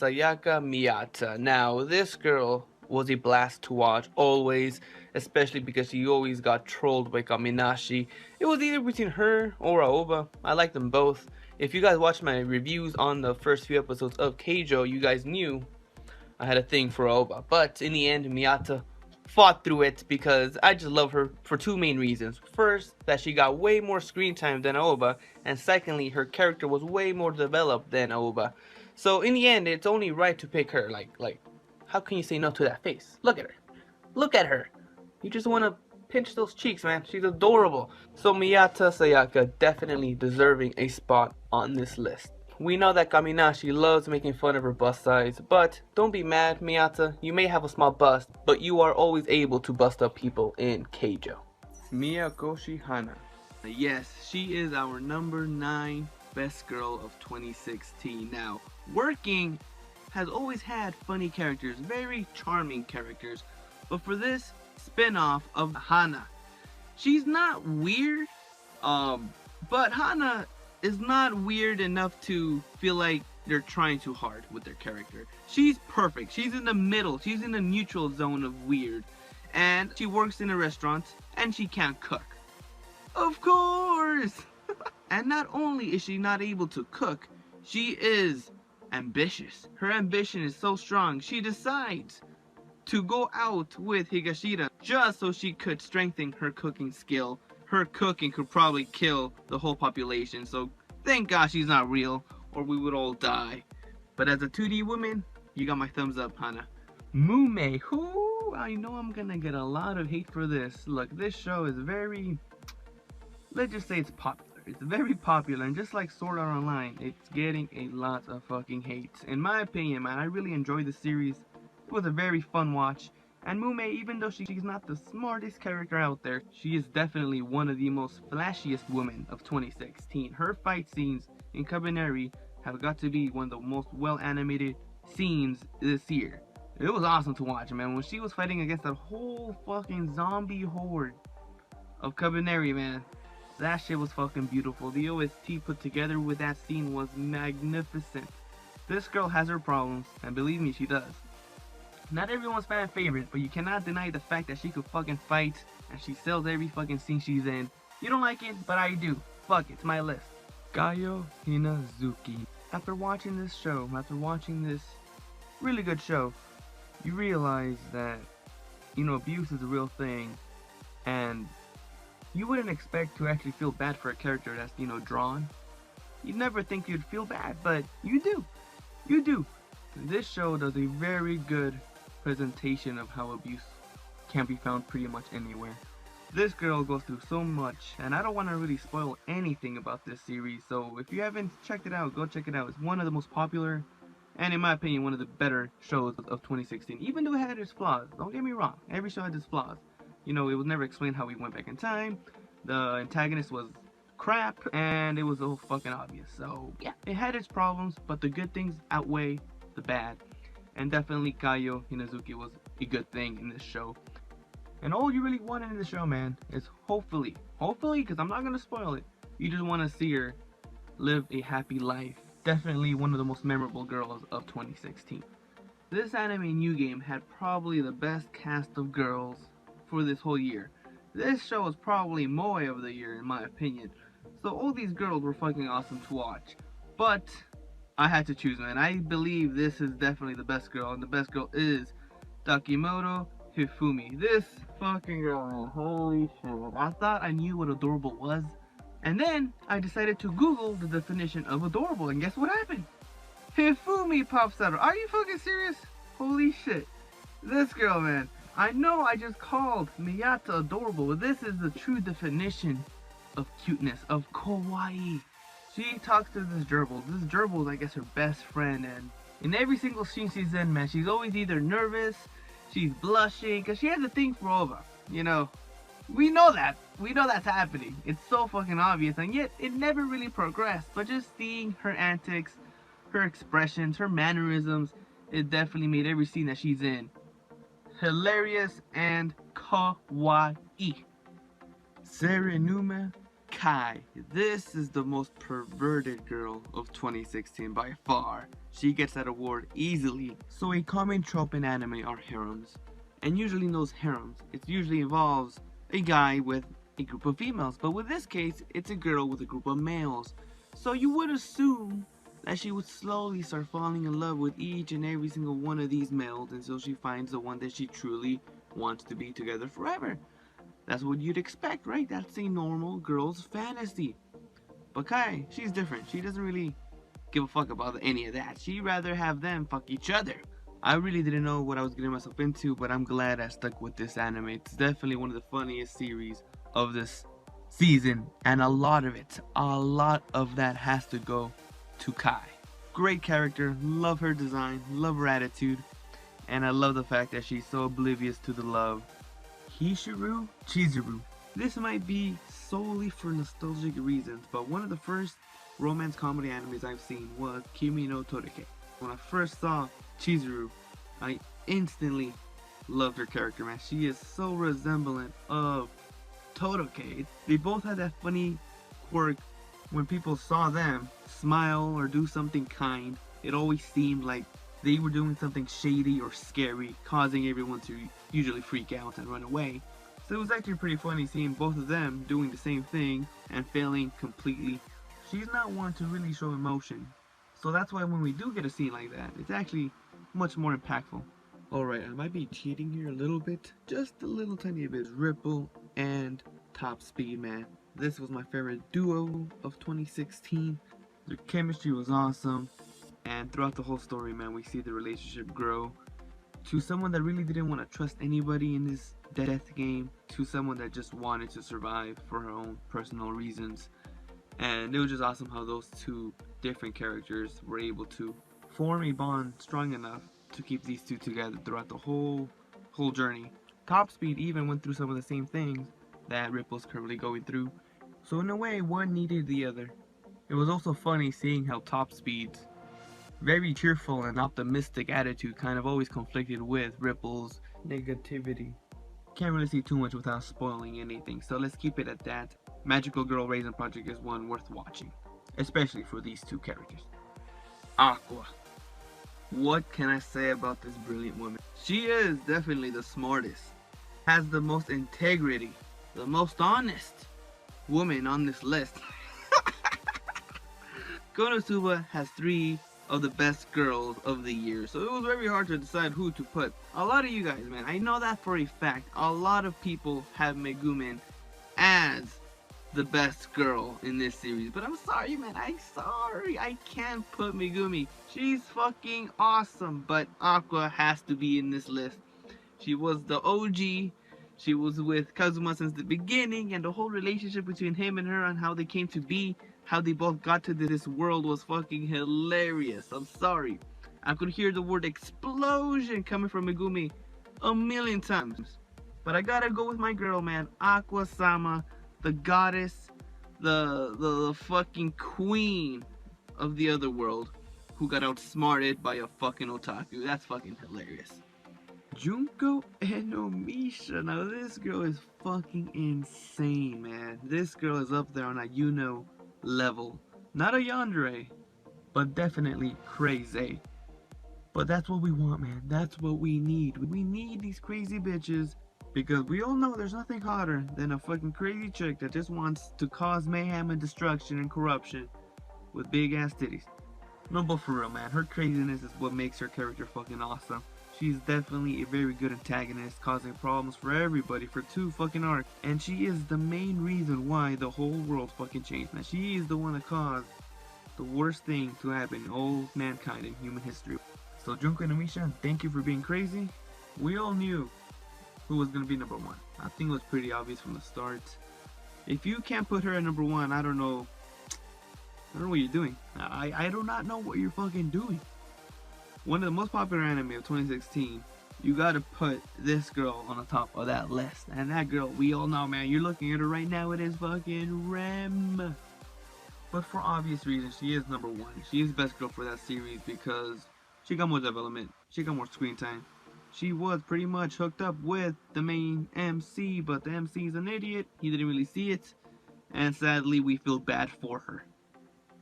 Sayaka Miyata. Now, this girl was a blast to watch, always, especially because she always got trolled by Kaminashi. It was either between her or Aoba. I like them both. If you guys watched my reviews on the first few episodes of Keijo, you guys knew I had a thing for Aoba. But in the end, Miyata fought through it because I just love her for two main reasons. First, that she got way more screen time than Aoba, and secondly, her character was way more developed than Aoba. So in the end, it's only right to pick her. How can you say no to that face? Look at her. Look at her. You just want to pinch those cheeks, man. She's adorable. So Miyata Sayaka definitely deserving a spot on this list. We know that Kaminashi loves making fun of her bust size, but don't be mad, Miyata. You may have a small bust, but you are always able to bust up people in Keijo. Miyakoshi Hana. Yes, she is our number 9 best girl of 2016. Now, Working has always had funny characters, very charming characters, but for this spin-off of Hana, she's not weird, but Hana is not weird enough to feel like they're trying too hard with their character. She's perfect. She's in the middle. She's in the neutral zone of weird. And she works in a restaurant and she can't cook. Of course! And not only is she not able to cook, she is ambitious. Her ambition is so strong, she decides to go out with Higashida just so she could strengthen her cooking skill. Her cooking could probably kill the whole population, so thank God she's not real, or we would all die. But as a 2D woman, you got my thumbs up, Hana. Mume, who I know I'm gonna get a lot of hate for this. Look, this show is very, let's just say it's popular. It's very popular, and just like Sword Art Online, it's getting a lot of fucking hate. In my opinion, man, I really enjoyed the series. It was a very fun watch. And Mume, even though she's not the smartest character out there, she is definitely one of the most flashiest women of 2016. Her fight scenes in Kabaneri have got to be one of the most well-animated scenes this year. It was awesome to watch, man. When she was fighting against that whole fucking zombie horde of Kabaneri, man, that shit was fucking beautiful. The OST put together with that scene was magnificent. This girl has her problems, and believe me, she does. Not everyone's fan favorite, but you cannot deny the fact that she could fucking fight and she sells every fucking scene she's in. You don't like it, but I do. Fuck it, it's my list. Gaio Hinazuki. After watching this show, after watching this really good show, you realize that, abuse is a real thing, and you wouldn't expect to actually feel bad for a character that's, drawn. You'd never think you'd feel bad, but you do. You do. This show does a very good presentation of how abuse can be found pretty much anywhere. This girl goes through so much, and I don't want to really spoil anything about this series, so if you haven't checked it out, go check it out. It's one of the most popular, and in my opinion, one of the better shows of 2016, even though it had its flaws. Don't get me wrong, every show had its flaws. It was never explained how we went back in time, the antagonist was crap, and it was all fucking obvious. So yeah, it had its problems, but the good things outweigh the bad. And definitely Gaio Hinazuki was a good thing in this show. And all you really wanted in the show, man, is hopefully, because I'm not going to spoil it, you just want to see her live a happy life. Definitely one of the most memorable girls of 2016. This anime new game had probably the best cast of girls for this whole year. This show was probably Moe of the year in my opinion. So all these girls were fucking awesome to watch. But I had to choose, man. I believe this is definitely the best girl, and the best girl is Takimoto Hifumi. This fucking girl, man. Holy shit. I thought I knew what adorable was, and then I decided to Google the definition of adorable, and guess what happened? Hifumi pops out. Are you fucking serious? Holy shit. This girl, man. I know I just called Miyata adorable, but this is the true definition of cuteness, of kawaii. She talks to this gerbil. This gerbil is, I guess, her best friend, and in every single scene she's in, man, she's always either nervous, she's blushing, because she has a thing for Ova. We know that. We know that's happening. It's so fucking obvious, and yet it never really progressed. But just seeing her antics, her expressions, her mannerisms, it definitely made every scene that she's in hilarious and kawaii. Serenuma Kai. This is the most perverted girl of 2016 by far. She gets that award easily. So a common trope in anime are harems. And usually in those harems, it usually involves a guy with a group of females. But with this case, it's a girl with a group of males. So you would assume that she would slowly start falling in love with each and every single one of these males until she finds the one that she truly wants to be together forever. That's what you'd expect, right? That's a normal girl's fantasy. But Kai, she's different. She doesn't really give a fuck about any of that. She'd rather have them fuck each other. I really didn't know what I was getting myself into, but I'm glad I stuck with this anime. It's definitely one of the funniest series of this season, and a lot of that has to go to Kai. Great character, love her design, love her attitude, and I love the fact that she's so oblivious to the love. Chizuru. This might be solely for nostalgic reasons, but one of the first romance comedy animes I've seen was Kimi no Toreke. When I first saw Chizuru, I instantly loved her character, man. She is so resemblant of Todoroki. They both had that funny quirk. When people saw them smile or do something kind, it always seemed like they were doing something shady or scary, causing everyone to usually freak out and run away. So it was actually pretty funny seeing both of them doing the same thing and failing completely. She's not one to really show emotion, so that's why when we do get a scene like that, it's actually much more impactful. Alright, I might be cheating here a little bit, just a little tiny bit. Ripple and Top Speed, man. This was my favorite duo of 2016. Their chemistry was awesome, and throughout the whole story, man, we see the relationship grow to someone that really didn't want to trust anybody in this death game, to someone that just wanted to survive for her own personal reasons. And it was just awesome how those two different characters were able to form a bond strong enough to keep these two together throughout the whole journey. Top Speed even went through some of the same things that Ripple's currently going through, so in a way one needed the other. It was also funny seeing how Top Speed's very cheerful and optimistic attitude kind of always conflicted with Ripple's negativity. Can't really see too much without spoiling anything, so let's keep it at that. Magical Girl Raisin Project is one worth watching, especially for these two characters. Aqua. What can I say about this brilliant woman? She is definitely the smartest, has the most integrity, the most honest woman on this list. Konosuba has 3 of the best girls of the year, so it was very hard to decide who to put. A lot of you guys, man, I know that for a fact, a lot of people have Megumin as the best girl in this series, but I'm sorry, man, I can't put Megumi. She's fucking awesome, but Aqua has to be in this list. She was the OG. She was with Kazuma since the beginning, and the whole relationship between him and her and how they came to be, how they both got to this world was fucking hilarious. I'm sorry. I could hear the word explosion coming from Megumi a million times. But I gotta go with my girl, man. Aqua-sama, the goddess, the fucking queen of the other world, who got outsmarted by a fucking otaku. That's fucking hilarious. Junko Enomisha. Now this girl is fucking insane, man. This girl is up there on a Yuno level. Not a yandere, but definitely crazy. But that's what we want, man. That's what we need. We need these crazy bitches, because we all know there's nothing hotter than a fucking crazy chick that just wants to cause mayhem and destruction and corruption with big ass titties. No, but for real, man, her craziness is what makes her character fucking awesome. She's definitely a very good antagonist, causing problems for everybody for 2 fucking arcs. And she is the main reason why the whole world fucking changed. Now, she is the one that caused the worst thing to happen in all mankind in human history. So, Junko Enomisha, thank you for being crazy. We all knew who was going to be number 1. I think it was pretty obvious from the start. If you can't put her at number 1, I don't know what you're doing. I do not know what you're fucking doing. One of the most popular anime of 2016, you gotta put this girl on the top of that list. And that girl, we all know, man, you're looking at her right now, it is fucking Rem. But for obvious reasons, she is number 1. She is the best girl for that series because she got more development, she got more screen time. She was pretty much hooked up with the main MC, but the MC is an idiot. He didn't really see it. and sadly we feel bad for her.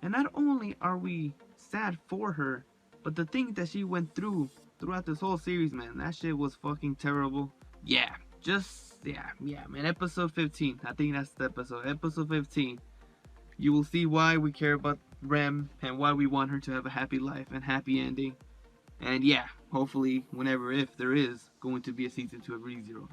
And not only are we sad for her, but the things that she went through throughout this whole series, man, that shit was fucking terrible. Yeah, yeah, man. Episode 15, I think that's the episode. Episode 15. You will see why we care about Rem and why we want her to have a happy life and happy ending. And yeah, hopefully, whenever, if there is going to be a season 2 of ReZero,